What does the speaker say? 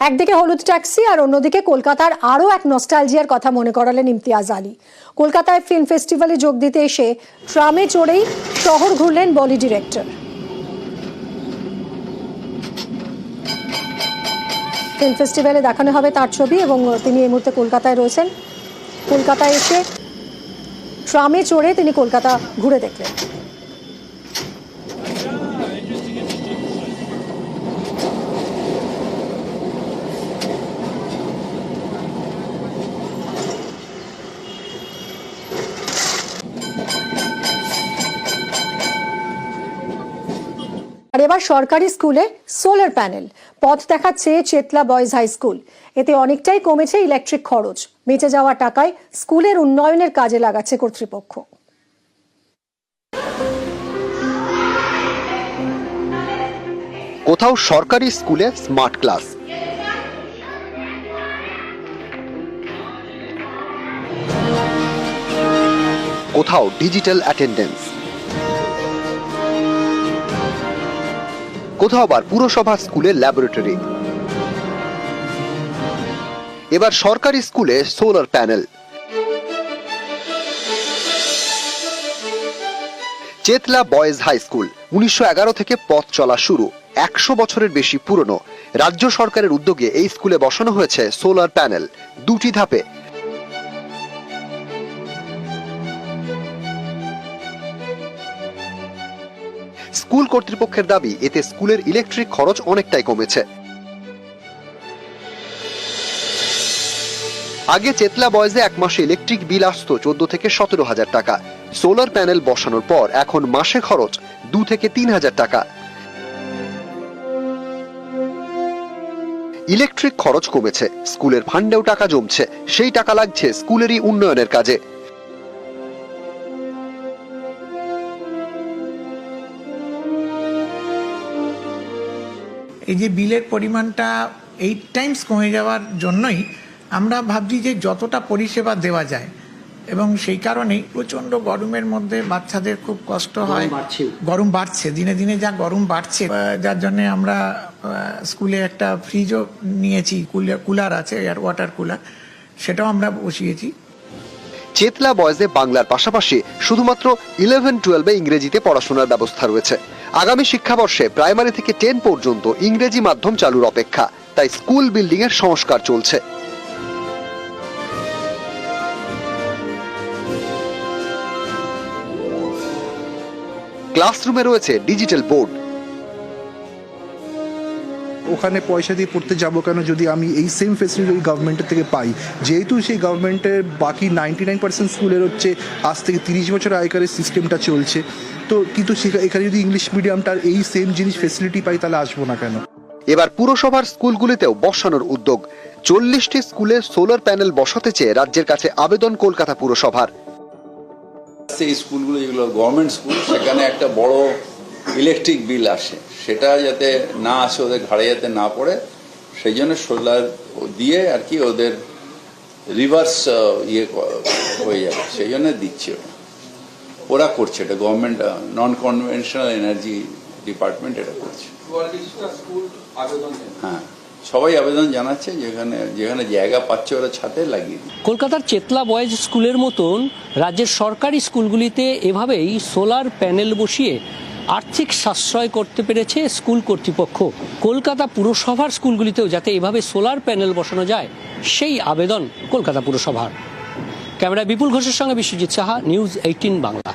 একদিকে হলুদ ট্যাক্সি আর অন্যদিকে কলকাতার আরও এক নস্টালজিয়ার কথা মনে করালেন ইমতিয়াজ আলী। কলকাতায় ফিল্ম ফেস্টিভ্যালে যোগ দিতে এসে ট্রামে চড়েই শহর ঘুরলেন বলি ডিরেক্টর। ফিল্ম ফেস্টিভ্যালে দেখানো হবে তার ছবি এবং তিনি এই মুহূর্তে কলকাতায় রয়েছেন। কলকাতায় এসে ট্রামে চড়ে তিনি কলকাতা ঘুরে দেখলেন। আর এবার সরকারি স্কুলে সোলার প্যানেল পথ দেখাচ্ছে চেতলা বয়েজ হাই স্কুল। এতে অনেকটাই কমেছে ইলেকট্রিক খরচ। বেঁচে যাওয়া টাকায় স্কুলের উন্নয়নের কাজে লাগাচ্ছে কর্তৃপক্ষ। কোথাও সরকারি স্কুলে স্মার্ট ক্লাস, কোথাও ডিজিটাল অ্যাটেন্ডেন্স, কোথাও আবার পুরসভা স্কুলের ল্যাবরেটরি। এবার সরকারি স্কুলে solar panel. Chetla boys high school 1911 থেকে পথ চলা শুরু, 100 বছরের বেশি পুরনো। রাজ্য সরকারের উদ্যোগে এই স্কুলে বসানো হয়েছে সোলার প্যানেল, 2টি ধাপে। স্কুল কর্তৃপক্ষের দাবি, এতে স্কুলের ইলেকট্রিক খরচ অনেকটাই কমেছে। আগে চেতলা বয়েজে এক মাসে ইলেকট্রিক বিল আসত 14 থেকে 17,000 টাকা। সোলার প্যানেল বসানোর পর এখন মাসে খরচ 2 থেকে 3,000 টাকা। ইলেকট্রিক খরচ কমেছে, স্কুলের ফান্ডেও টাকা জমছে, সেই টাকা লাগছে স্কুলেরই উন্নয়নের কাজে। এই যে বিলের পরিমাণটা 8 টাইমস কমে যাওয়ার জন্যই আমরা ভাবছি যে যতটা পরিষেবা দেওয়া যায়, এবং সেই কারণেই প্রচণ্ড গরমের মধ্যে বাচ্চাদের খুব কষ্ট হয়। গরম বাড়ছে, দিনে দিনে যা গরম বাড়ছে, যার জন্য আমরা স্কুলে একটা ফ্রিজও নিয়েছি, কুলার আছে, ওয়াটার কুলার, সেটাও আমরা বসিয়েছি। চেতলা বয়েজে বাংলার পাশাপাশি শুধুমাত্র 11-12 ইংরেজিতে পড়াশোনার ব্যবস্থা রয়েছে। আগামী শিক্ষাবর্ষে প্রাইমারি থেকে 10 পর্যন্ত ইংরেজি মাধ্যম চালুর অপেক্ষা, তাই স্কুল বিল্ডিং এর সংস্কার চলছে। ক্লাসরুমে রয়েছে ডিজিটাল বোর্ড। ওখানে পয়সা দিয়ে পড়তে যাবো কেন, যদি আমি এই সেম ফেসিলিটি গভর্নমেন্টের থেকে পাই। যেহেতু সেই গভর্নমেন্টের বাকি 99% স্কুলের হচ্ছে আজ থেকে 30 বছর আগেকার সিস্টেমটা চলছে, তো কিন্তু এখানে যদি ইংলিশ মিডিয়ামটার এই সেম জিনিস ফেসিলিটি পাই, তাহলে আসবো না কেন। এবার পুরসভার স্কুলগুলিতেও বসানোর উদ্যোগ। 40টি স্কুলে সোলার প্যানেল বসাতে চেয়ে রাজ্যের কাছে আবেদন কলকাতা পুরসভার। সেই স্কুলগুলো যেগুলো গভর্নমেন্ট স্কুল, সেখানে একটা বড় ইলেকট্রিক বিল আসে, সেটা যাতে না আসে, ওদের ঘাড়ে যাতে না পড়ে, সেই জন্য সোলার দিয়ে আর কি ওদের রিভার্স হয়ে যাবে, সেই জন্য দিচ্ছে। ওরা করছে এটা, গভর্নমেন্ট নন কনভেনশনাল এনার্জি ডিপার্টমেন্ট এটা করছে। হ্যাঁ, সবাই আবেদন জানাচ্ছে, যেখানে যেখানে জায়গা পাচ্ছে ওরা ছাদে লাগিয়ে। কলকাতার চেতলা বয়েজ স্কুলের মতন রাজ্যের সরকারি স্কুলগুলিতে এভাবেই সোলার প্যানেল বসিয়ে আর্থিক সাশ্রয় করতে পেরেছে স্কুল কর্তৃপক্ষ। কলকাতা পুরসভার স্কুলগুলিতেও যাতে এভাবে সোলার প্যানেল বসানো যায়, সেই আবেদন কলকাতা পুরসভার। ক্যামেরায় বিপুল ঘোষের সঙ্গে বিশ্বজিৎ সাহা, নিউজ 18 বাংলা।